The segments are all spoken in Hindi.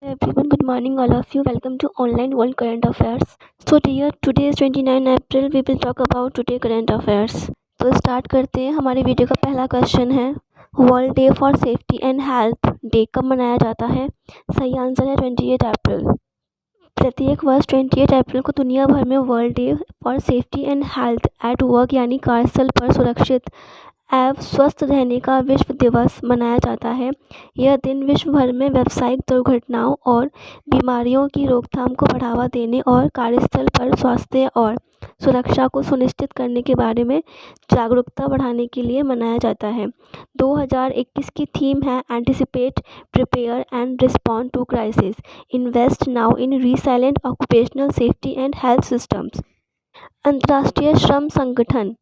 Everyone, good morning, all of you. Welcome to Online World Current Affairs. So, dear, today is 29 April. We will talk about today current affairs. तो स्टार्ट करते हैं. हमारे वीडियो का पहला क्वेश्चन है, world day for safety and health day कब मनाया जाता है? सही आंसर है 28 अप्रैल. प्रत्येक वर्ष 28 अप्रैल को दुनिया भर में world day for safety and health at work यानी कार्यस्थल पर सुरक्षित एवं स्वस्थ रहने का विश्व दिवस मनाया जाता है. यह दिन विश्व भर में व्यावसायिक दुर्घटनाओं और बीमारियों की रोकथाम को बढ़ावा देने और कार्यस्थल पर स्वास्थ्य और सुरक्षा को सुनिश्चित करने के बारे में जागरूकता बढ़ाने के लिए मनाया जाता है. 2021 की थीम है anticipate, prepare and respond to crisis, invest now in resilient occupational safety and health systems. अंतर्राष्ट्रीय श्रम संगठन,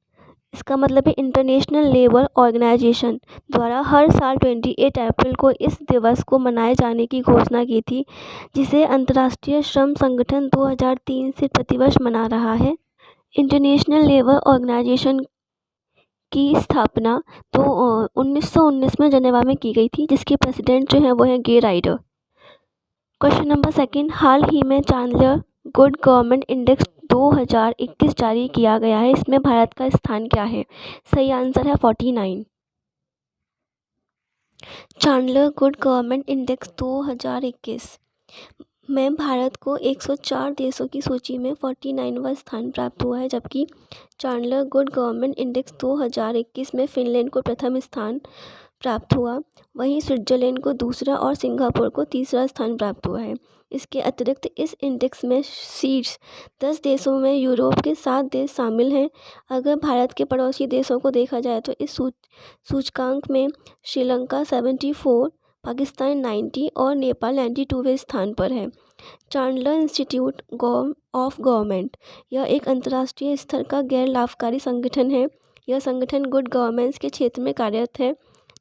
इसका मतलब है इंटरनेशनल लेबर ऑर्गेनाइजेशन, द्वारा हर साल 28 अप्रैल को इस दिवस को मनाए जाने की घोषणा की थी, जिसे अंतर्राष्ट्रीय श्रम संगठन 2003 से प्रतिवर्ष मना रहा है. इंटरनेशनल लेबर ऑर्गेनाइजेशन की स्थापना तो 1919 में जेनेवा में की गई थी, जिसके प्रेसिडेंट जो हैं वो हैं गे राइडर. क्वेश्चन नंबर सेकंड, हाल ही में चांडलर गुड गवर्नमेंट इंडेक्स 2021 जारी किया गया है. इसमें भारत का स्थान क्या है? सही आंसर है 49. चांडलर गुड गवर्नमेंट इंडेक्स 2021 में भारत को 104 देशों की सूची में 49वां स्थान प्राप्त हुआ है, जबकि चांडलर गुड गवर्नमेंट इंडेक्स 2021 में फिनलैंड को प्रथम स्थान प्राप्त हुआ. वहीं स्विट्जरलैंड को दूसरा और सिंगापुर को तीसरा स्थान प्राप्त हुआ है. इसके अतिरिक्त इस इंडेक्स में शीर्ष 10 देशों में यूरोप के 7 देश शामिल हैं. अगर भारत के पड़ोसी देशों को देखा जाए तो इस सूचकांक में श्रीलंका 74, पाकिस्तान 90 और नेपाल 92वें स्थान पर है. चांडलर इंस्टीट्यूट ऑफ गवर्नमेंट, यह एक अंतर्राष्ट्रीय स्तर का गैर लाभकारी संगठन है. यह संगठन गुड गवर्नेंस के क्षेत्र में कार्यरत है,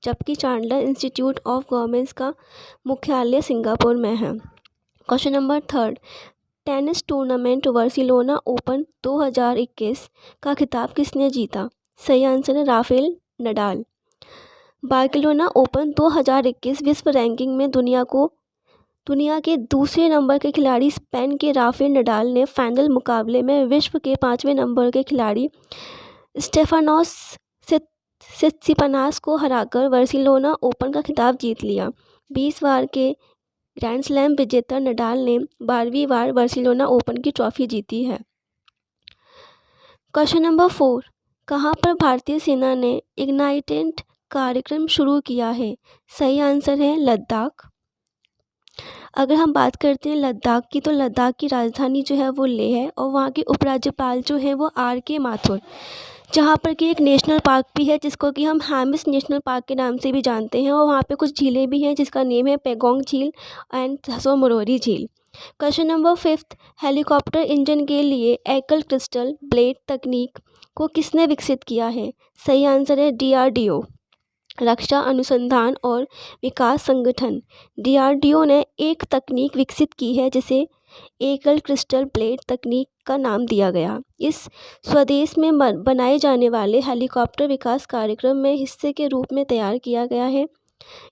जबकि चांडलर इंस्टीट्यूट ऑफ गवर्नेंस का मुख्यालय सिंगापुर में है. Question number third, tennis tournament Barcelona open 2021 का खिताब किसने जीता? सही आंसर है राफेल नडाल. बार्सिलोना ओपन 2021 विश्व रैंकिंग में दुनिया के दूसरे नंबर के खिलाड़ी स्पेन के राफेल नडाल ने फाइनल मुकाबले में विश्व के 5वें नंबर के खिलाड़ी स्टेफानोस सित्सिपास को हराकर बार्सिलोना ओपन का खिताब जीत लिया. 20 बार के ग्रैंड स्लैम विजेता नडाल ने 12वीं बार बार्सिलोना ओपन की ट्रॉफी जीती है. क्वेश्चन नंबर 4, कहाँ पर भारतीय सेना ने इग्नाइटेड कार्यक्रम शुरू किया है? सही आंसर है लद्दाख. अगर हम बात करते हैं लद्दाख की, तो लद्दाख की राजधानी जो है वो लेह है और वहाँ के उपराज्यपाल जो हैं वो RK माथुर. जहाँ पर कि एक नेशनल पार्क भी है जिसको कि हम हैमिस नेशनल पार्क के नाम से भी जानते हैं, और वहाँ पे कुछ झीलें भी हैं जिसका नेम है पेगोंग झील एंड थसो मोरोरी झील. क्वेश्चन नंबर 5, हेलीकॉप्टर इंजन के लिए एकल क्रिस्टल ब्लेड तकनीक को किसने विकसित किया है? सही आंसर है DRDO, रक्षा अनुसंधान और विकास संगठन. DRDO ने एक तकनीक विकसित की है जिसे एकल क्रिस्टल ब्लेड तकनीक का नाम दिया गया. इस स्वदेश में बनाए जाने वाले हेलीकॉप्टर विकास कार्यक्रम में हिस्से के रूप में तैयार किया गया है.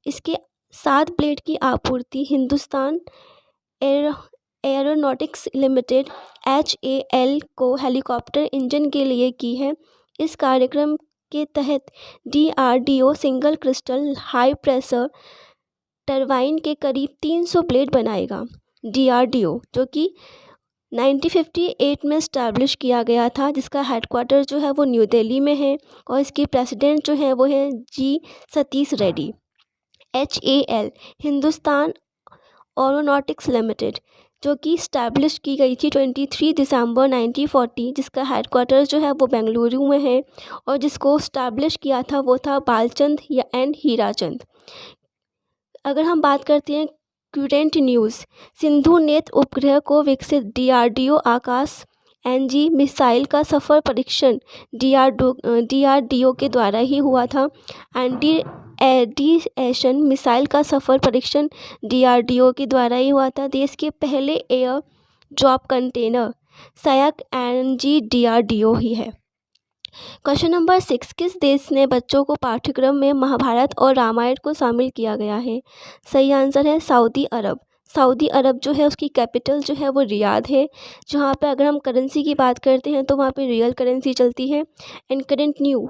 इसके 7 ब्लेड की आपूर्ति हिंदुस्तान एरोनॉटिक्स लिमिटेड HAL को हेलीकॉप्टर इंजन के लिए की है. इस कार्यक्रम के तहत DRDO single crystal high pressure turbine के करीब 300 ब्लेड बनाएगा. DRDO जो कि 1958 में इस्टेब्लिश किया गया था, जिसका हेडक्वार्टर जो है वो न्यू दिल्ली में है, और इसके प्रेसिडेंट जो हैं वो हैं G Satish Reddy. HAL Hindustan aeronautics limited जो कि इस्टेब्लिश की गई थी 23 दिसंबर 1940, जिसका हेडक्वार्टर जो है वो बेंगलुरु में है, और जिसको इस्टेब्लिश किया था वो था बालचंद एंड हीराचंद. अगर हम बात करते हैं करंट न्यूज़, सिंधु नेत्र उपग्रह को विकसित DRDO आकाश NG मिसाइल का सफल परीक्षण DRDO के द्वारा ही हुआ था. एडिएशन मिसाइल का सफल परीक्षण DRDO के द्वारा ही हुआ था. देश के पहले एयर ड्रॉप कंटेनर सयाक NG DRDO ही है. क्वेश्चन नंबर 6, किस देश ने बच्चों को पाठ्यक्रम में महाभारत और रामायण को शामिल किया गया है? सही आंसर है सऊदी अरब. सऊदी अरब जो है उसकी कैपिटल जो है वो रियाद है, जहाँ पे अगर हम करेंसी की बात करते हैं तो वहाँ पे रियल करेंसी चलती है। एंड करंट न्यू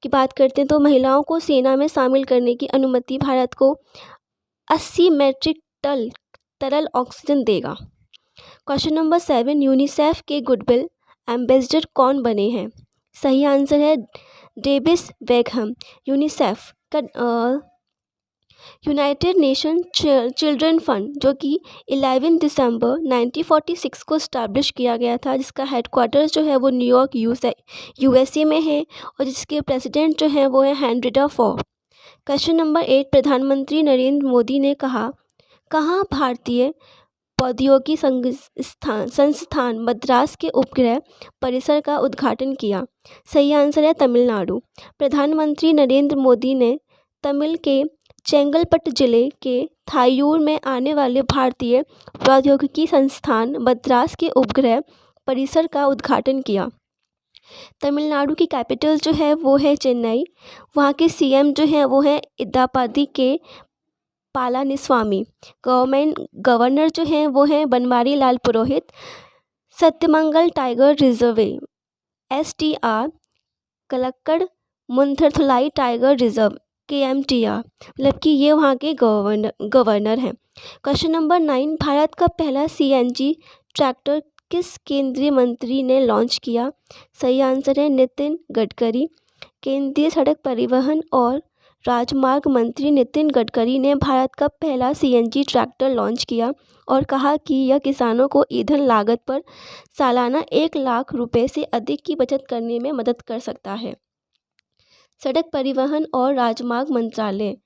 की बात करते हैं तो महिलाओं को सेना में शामिल करने की अनुमति भारत को 80 मैट्रिक टन तरल ऑक्सीजन देगा। क्वेश्चन नंबर 7, यूनिसेफ के गुडविल एम्बेसडर कौन बने हैं? सही आंसर है डेविस बेकहम। यूनिसेफ का यूनाइटेड नेशन चिल्ड्रन फंड जो कि 11 दिसंबर 1946 को इस्टेब्लिश किया गया था, जिसका हेडक्वार्टर्स जो है वो न्यूयॉर्क यूएसए में है और जिसके प्रेसिडेंट जो है वो है हेनरिटा फॉर। क्वेश्चन नंबर 8, प्रधानमंत्री नरेंद्र मोदी ने कहाँ भारतीय प्रौद्योगिकी संस्थान मद्रास के उपग्रह परिसर का उद्घाटन किया? सही आंसर है तमिलनाडु। प्रधानमंत्री नरेंद्र मोदी ने तमिल के चेंगलपट्टू जिले के थायूर में आने वाले भारतीय प्रौद्योगिकी संस्थान मद्रास के उपग्रह परिसर का उद्घाटन किया। तमिलनाडु की कैपिटल जो है वो है चेन्नई। वहाँ के सीएम जो है वो है इद्दापादी के पालानिस्वामी। गवर्नर जो हैं वो हैं Banwari Lal Purohit. Sathyamangalam tiger reserve STR, Kalakkad Mundanthurai tiger reserve KMTR, मतलब कि ये वहाँ के गवर्नर हैं। क्वेश्चन नंबर 9, भारत का पहला CNG ट्रैक्टर किस केंद्रीय मंत्री ने लॉन्च किया? सही आंसर है नितिन गडकरी। केंद्रीय सड़क परिवहन और राजमार्ग मंत्री नितिन गडकरी ने भारत का पहला CNG ट्रैक्टर लॉन्च किया और कहा कि यह किसानों को ईंधन लागत पर सालाना 1 लाख रुपए से अधिक की बचत करने में मदद कर सकता है। सड़क परिवहन और राजमार्ग मंत्रालय,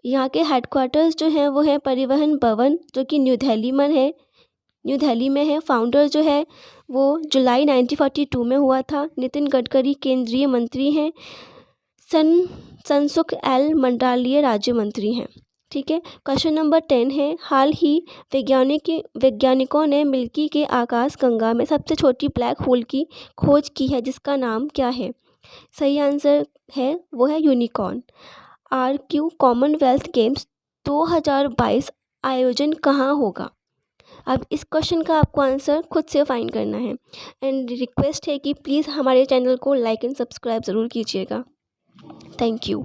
यहाँ के हेडक्वार्टर्स जो हैं वो है परिवहन भवन जो कि न्यू दिल्ली में है। फाउंडर जो है वो जुलाई 1942 में हुआ था। नितिन गडकरी केंद्रीय मंत्री हैं। संसुख एल मंत्रालय राज्य मंत्री हैं। ठीक है। क्वेश्चन नंबर 10 है, हाल ही वैज्ञानिकों ने मिल्की के आकाश गंगा में सबसे छोटी ब्लैक होल की खोज की है, जिसका नाम क्या है? सही आंसर है वो है यूनिकॉर्न। RQ कॉमनवेल्थ गेम्स 2022 आयोजन कहाँ होगा? अब इस क्वेश्चन का आपको आंसर खुद से फाइंड करना है एंड रिक्वेस्ट है कि प्लीज़ हमारे चैनल को लाइक एंड सब्सक्राइब ज़रूर कीजिएगा। Thank you.